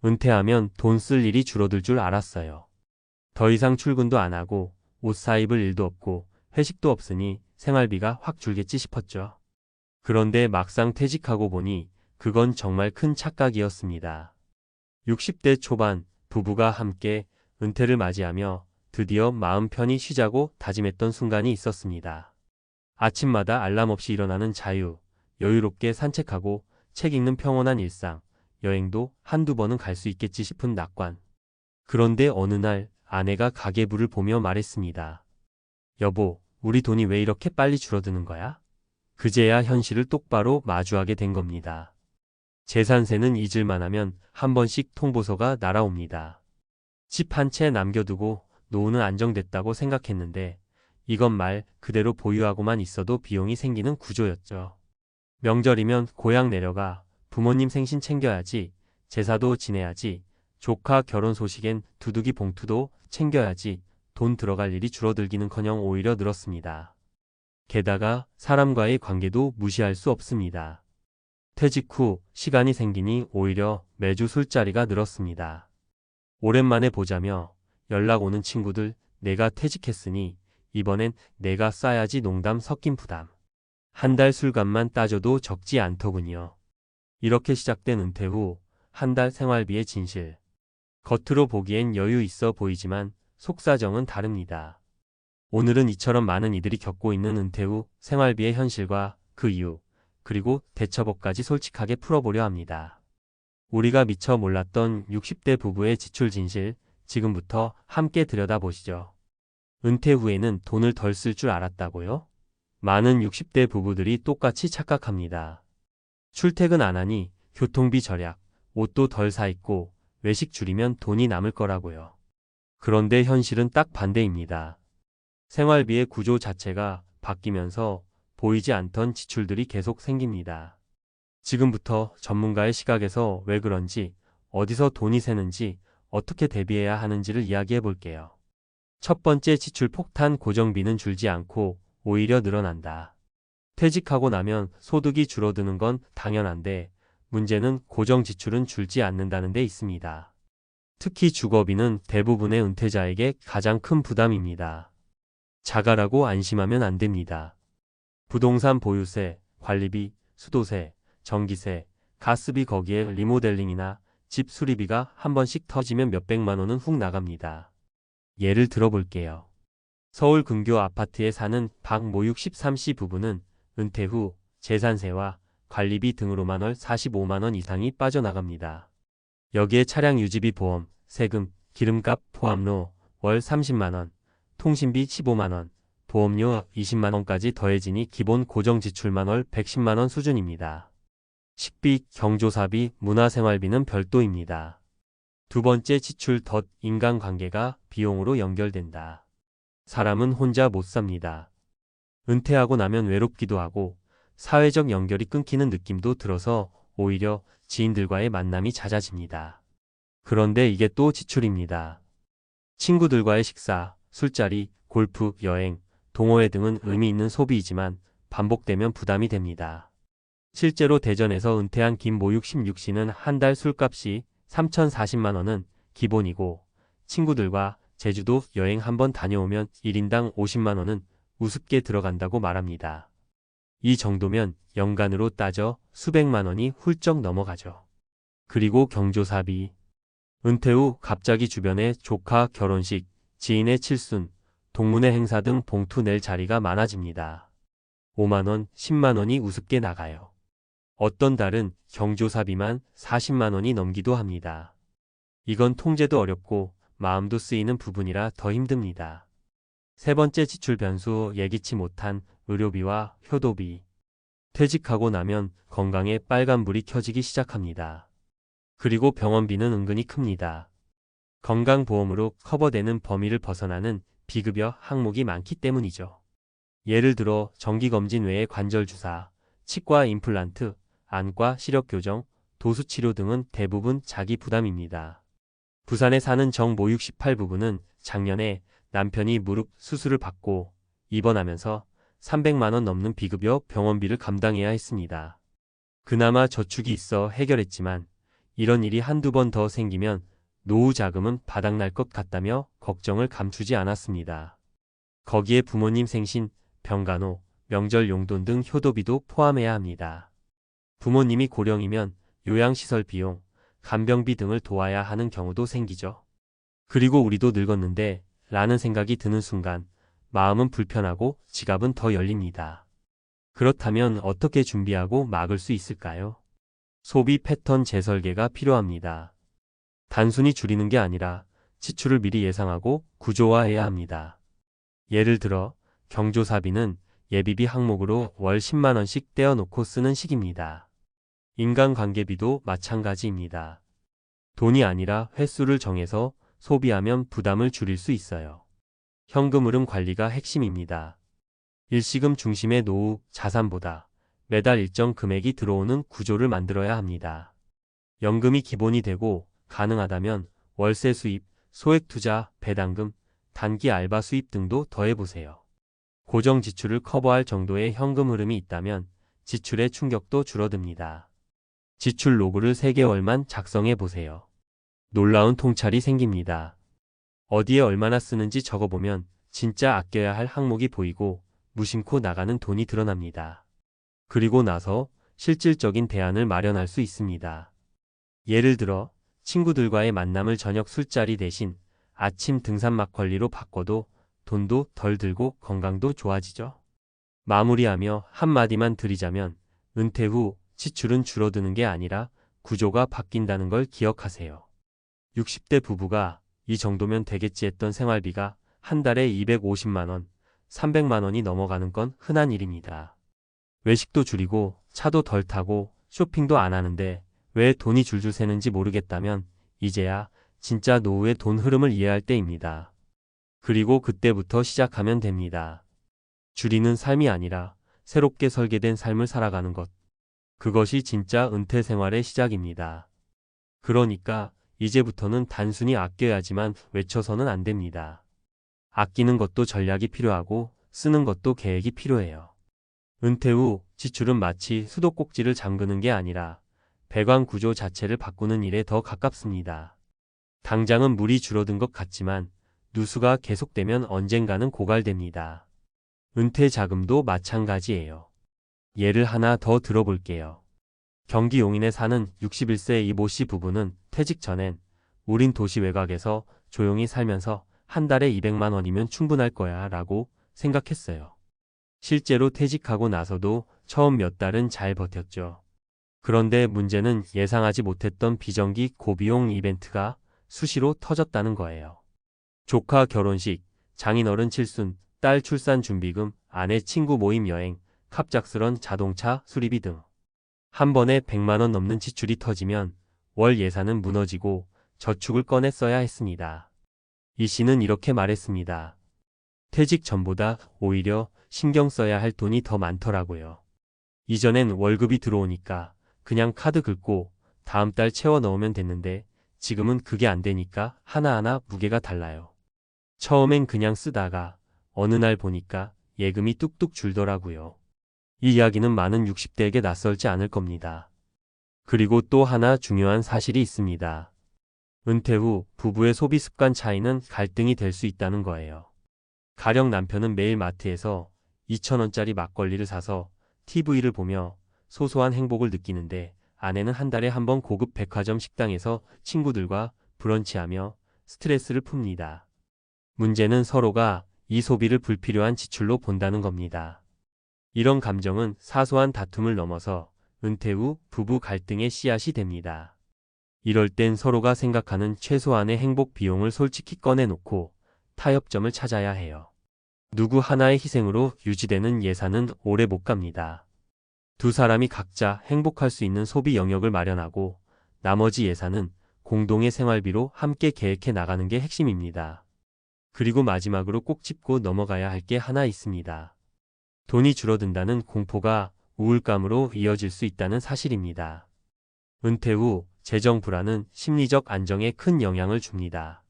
은퇴하면 돈 쓸 일이 줄어들 줄 알았어요. 더 이상 출근도 안 하고 옷 사입을 일도 없고 회식도 없으니 생활비가 확 줄겠지 싶었죠. 그런데 막상 퇴직하고 보니 그건 정말 큰 착각이었습니다. 60대 초반 부부가 함께 은퇴를 맞이하며 드디어 마음 편히 쉬자고 다짐했던 순간이 있었습니다. 아침마다 알람 없이 일어나는 자유, 여유롭게 산책하고 책 읽는 평온한 일상, 여행도 한두 번은 갈 수 있겠지 싶은 낙관. 그런데 어느 날 아내가 가계부를 보며 말했습니다. 여보, 우리 돈이 왜 이렇게 빨리 줄어드는 거야? 그제야 현실을 똑바로 마주하게 된 겁니다. 재산세는 잊을만 하면 한 번씩 통보서가 날아옵니다. 집 한 채 남겨두고 노후는 안정됐다고 생각했는데 이건 말 그대로 보유하고만 있어도 비용이 생기는 구조였죠. 명절이면 고향 내려가 부모님 생신 챙겨야지, 제사도 지내야지, 조카 결혼 소식엔 두둑이 봉투도 챙겨야지 돈 들어갈 일이 줄어들기는커녕 오히려 늘었습니다. 게다가 사람과의 관계도 무시할 수 없습니다. 퇴직 후 시간이 생기니 오히려 매주 술자리가 늘었습니다. 오랜만에 보자며 연락 오는 친구들 내가 퇴직했으니 이번엔 내가 싸야지 농담 섞인 부담. 한 달 술값만 따져도 적지 않더군요. 이렇게 시작된 은퇴 후 한 달 생활비의 진실. 겉으로 보기엔 여유 있어 보이지만 속사정은 다릅니다. 오늘은 이처럼 많은 이들이 겪고 있는 은퇴 후 생활비의 현실과 그 이유, 그리고 대처법까지 솔직하게 풀어보려 합니다. 우리가 미처 몰랐던 60대 부부의 지출 진실, 지금부터 함께 들여다보시죠. 은퇴 후에는 돈을 덜 쓸 줄 알았다고요? 많은 60대 부부들이 똑같이 착각합니다. 출퇴근 안 하니 교통비 절약, 옷도 덜 사 입고 외식 줄이면 돈이 남을 거라고요. 그런데 현실은 딱 반대입니다. 생활비의 구조 자체가 바뀌면서 보이지 않던 지출들이 계속 생깁니다. 지금부터 전문가의 시각에서 왜 그런지, 어디서 돈이 새는지, 어떻게 대비해야 하는지를 이야기해 볼게요. 첫 번째 지출 폭탄. 고정비는 줄지 않고 오히려 늘어난다. 퇴직하고 나면 소득이 줄어드는 건 당연한데 문제는 고정 지출은 줄지 않는다는 데 있습니다. 특히 주거비는 대부분의 은퇴자에게 가장 큰 부담입니다. 자가라고 안심하면 안 됩니다. 부동산 보유세, 관리비, 수도세, 전기세, 가스비 거기에 리모델링이나 집 수리비가 한 번씩 터지면 몇백만 원은 훅 나갑니다. 예를 들어볼게요. 서울 근교 아파트에 사는 박모육 13씨 부부는 은퇴 후 재산세와 관리비 등으로만 월 45만 원 이상이 빠져나갑니다. 여기에 차량 유지비, 보험, 세금, 기름값 포함로 월 30만 원, 통신비 15만 원, 보험료 20만 원까지 더해지니 기본 고정 지출만 월 110만 원 수준입니다. 식비, 경조사비, 문화생활비는 별도입니다. 두 번째 지출. 덧. 인간관계가 비용으로 연결된다. 사람은 혼자 못 삽니다. 은퇴하고 나면 외롭기도 하고 사회적 연결이 끊기는 느낌도 들어서 오히려 지인들과의 만남이 잦아집니다. 그런데 이게 또 지출입니다. 친구들과의 식사, 술자리, 골프, 여행, 동호회 등은 의미 있는 소비이지만 반복되면 부담이 됩니다. 실제로 대전에서 은퇴한 김모육 16씨는 한 달 술값이 3,040만 원은 기본이고 친구들과 제주도 여행 한번 다녀오면 1인당 50만 원은 우습게 들어간다고 말합니다. 이 정도면 연간으로 따져 수백만 원이 훌쩍 넘어가죠. 그리고 경조사비. 은퇴 후 갑자기 주변에 조카 결혼식, 지인의 칠순, 동문회 행사 등 봉투 낼 자리가 많아집니다. 5만 원, 10만 원이 우습게 나가요. 어떤 달은 경조사비만 40만 원이 넘기도 합니다. 이건 통제도 어렵고 마음도 쓰이는 부분이라 더 힘듭니다. 세 번째 지출 변수. 예기치 못한 의료비와 효도비. 퇴직하고 나면 건강에 빨간불이 켜지기 시작합니다. 그리고 병원비는 은근히 큽니다. 건강보험으로 커버되는 범위를 벗어나는 비급여 항목이 많기 때문이죠. 예를 들어 정기검진 외에 관절주사, 치과 임플란트, 안과 시력교정, 도수치료 등은 대부분 자기 부담입니다. 부산에 사는 정모육 18 부부는 작년에 남편이 무릎 수술을 받고 입원하면서 300만 원 넘는 비급여 병원비를 감당해야 했습니다. 그나마 저축이 있어 해결했지만 이런 일이 한두 번 더 생기면 노후 자금은 바닥날 것 같다며 걱정을 감추지 않았습니다. 거기에 부모님 생신, 병간호, 명절 용돈 등 효도비도 포함해야 합니다. 부모님이 고령이면 요양시설 비용, 간병비 등을 도와야 하는 경우도 생기죠. 그리고 우리도 늙었는데 라는 생각이 드는 순간 마음은 불편하고 지갑은 더 열립니다. 그렇다면 어떻게 준비하고 막을 수 있을까요? 소비 패턴 재설계가 필요합니다. 단순히 줄이는 게 아니라 지출을 미리 예상하고 구조화해야 합니다. 예를 들어 경조사비는 예비비 항목으로 월 10만 원씩 떼어놓고 쓰는 식입니다. 인간관계비도 마찬가지입니다. 돈이 아니라 횟수를 정해서 소비하면 부담을 줄일 수 있어요. 현금 흐름 관리가 핵심입니다. 일시금 중심의 노후 자산보다 매달 일정 금액이 들어오는 구조를 만들어야 합니다. 연금이 기본이 되고 가능하다면 월세 수입, 소액 투자, 배당금, 단기 알바 수입 등도 더해보세요. 고정 지출을 커버할 정도의 현금 흐름이 있다면 지출의 충격도 줄어듭니다. 지출 로그를 3개월만 작성해 보세요. 놀라운 통찰이 생깁니다. 어디에 얼마나 쓰는지 적어보면 진짜 아껴야 할 항목이 보이고 무심코 나가는 돈이 드러납니다. 그리고 나서 실질적인 대안을 마련할 수 있습니다. 예를 들어 친구들과의 만남을 저녁 술자리 대신 아침 등산 막걸리로 바꿔도 돈도 덜 들고 건강도 좋아지죠. 마무리하며 한마디만 드리자면 은퇴 후 지출은 줄어드는 게 아니라 구조가 바뀐다는 걸 기억하세요. 60대 부부가 이 정도면 되겠지 했던 생활비가 한 달에 250만 원, 300만 원이 넘어가는 건 흔한 일입니다. 외식도 줄이고 차도 덜 타고 쇼핑도 안 하는데 왜 돈이 줄줄 새는지 모르겠다면 이제야 진짜 노후의 돈 흐름을 이해할 때입니다. 그리고 그때부터 시작하면 됩니다. 줄이는 삶이 아니라 새롭게 설계된 삶을 살아가는 것. 그것이 진짜 은퇴 생활의 시작입니다. 그러니까 이제부터는 단순히 아껴야지만 외쳐서는 안 됩니다. 아끼는 것도 전략이 필요하고 쓰는 것도 계획이 필요해요. 은퇴 후 지출은 마치 수도꼭지를 잠그는 게 아니라 배관 구조 자체를 바꾸는 일에 더 가깝습니다. 당장은 물이 줄어든 것 같지만 누수가 계속되면 언젠가는 고갈됩니다. 은퇴 자금도 마찬가지예요. 예를 하나 더 들어볼게요. 경기 용인에 사는 61세 이모 씨 부부는 퇴직 전엔 우린 도시 외곽에서 조용히 살면서 한 달에 200만 원이면 충분할 거야 라고 생각했어요. 실제로 퇴직하고 나서도 처음 몇 달은 잘 버텼죠. 그런데 문제는 예상하지 못했던 비정기 고비용 이벤트가 수시로 터졌다는 거예요. 조카 결혼식, 장인어른 칠순, 딸 출산 준비금, 아내 친구 모임 여행, 갑작스런 자동차 수리비 등. 한 번에 100만 원 넘는 지출이 터지면 월 예산은 무너지고 저축을 꺼내 써야 했습니다. 이 씨는 이렇게 말했습니다. 퇴직 전보다 오히려 신경 써야 할 돈이 더 많더라고요. 이전엔 월급이 들어오니까 그냥 카드 긁고 다음 달 채워 넣으면 됐는데 지금은 그게 안 되니까 하나하나 무게가 달라요. 처음엔 그냥 쓰다가 어느 날 보니까 예금이 뚝뚝 줄더라고요. 이 이야기는 많은 60대에게 낯설지 않을 겁니다. 그리고 또 하나 중요한 사실이 있습니다. 은퇴 후 부부의 소비 습관 차이는 갈등이 될 수 있다는 거예요. 가령 남편은 매일 마트에서 2,000원짜리 막걸리를 사서 TV를 보며 소소한 행복을 느끼는데 아내는 한 달에 한 번 고급 백화점 식당에서 친구들과 브런치하며 스트레스를 풉니다. 문제는 서로가 이 소비를 불필요한 지출로 본다는 겁니다. 이런 감정은 사소한 다툼을 넘어서 은퇴 후 부부 갈등의 씨앗이 됩니다. 이럴 땐 서로가 생각하는 최소한의 행복 비용을 솔직히 꺼내놓고 타협점을 찾아야 해요. 누구 하나의 희생으로 유지되는 예산은 오래 못 갑니다. 두 사람이 각자 행복할 수 있는 소비 영역을 마련하고 나머지 예산은 공동의 생활비로 함께 계획해 나가는 게 핵심입니다. 그리고 마지막으로 꼭 짚고 넘어가야 할 게 하나 있습니다. 돈이 줄어든다는 공포가 우울감으로 이어질 수 있다는 사실입니다. 은퇴 후 재정 불안은 심리적 안정에 큰 영향을 줍니다.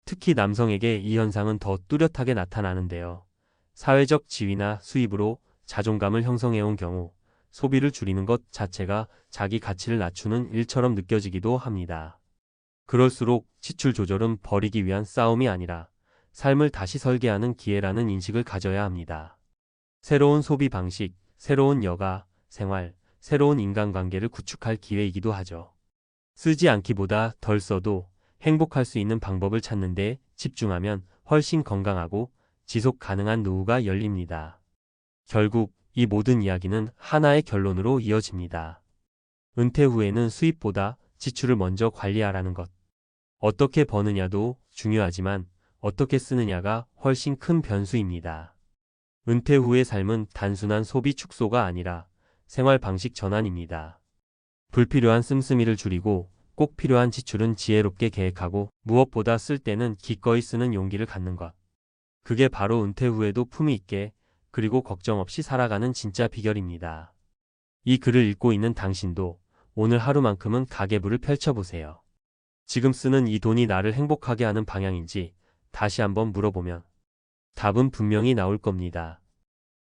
특히 남성에게 이 현상은 더 뚜렷하게 나타나는데요. 사회적 지위나 수입으로 자존감을 형성해온 경우 소비를 줄이는 것 자체가 자기 가치를 낮추는 일처럼 느껴지기도 합니다. 그럴수록 지출 조절은 버리기 위한 싸움이 아니라 삶을 다시 설계하는 기회라는 인식을 가져야 합니다. 새로운 소비 방식, 새로운 여가, 생활, 새로운 인간관계를 구축할 기회이기도 하죠. 쓰지 않기보다 덜 써도 행복할 수 있는 방법을 찾는 데 집중하면 훨씬 건강하고 지속 가능한 노후가 열립니다. 결국 이 모든 이야기는 하나의 결론으로 이어집니다. 은퇴 후에는 수입보다 지출을 먼저 관리하라는 것. 어떻게 버느냐도 중요하지만 어떻게 쓰느냐가 훨씬 큰 변수입니다. 은퇴 후의 삶은 단순한 소비 축소가 아니라 생활 방식 전환입니다. 불필요한 씀씀이를 줄이고 꼭 필요한 지출은 지혜롭게 계획하고 무엇보다 쓸 때는 기꺼이 쓰는 용기를 갖는 것. 그게 바로 은퇴 후에도 품위 있게 그리고 걱정 없이 살아가는 진짜 비결입니다. 이 글을 읽고 있는 당신도 오늘 하루만큼은 가계부를 펼쳐보세요. 지금 쓰는 이 돈이 나를 행복하게 하는 방향인지 다시 한번 물어보면 답은 분명히 나올 겁니다.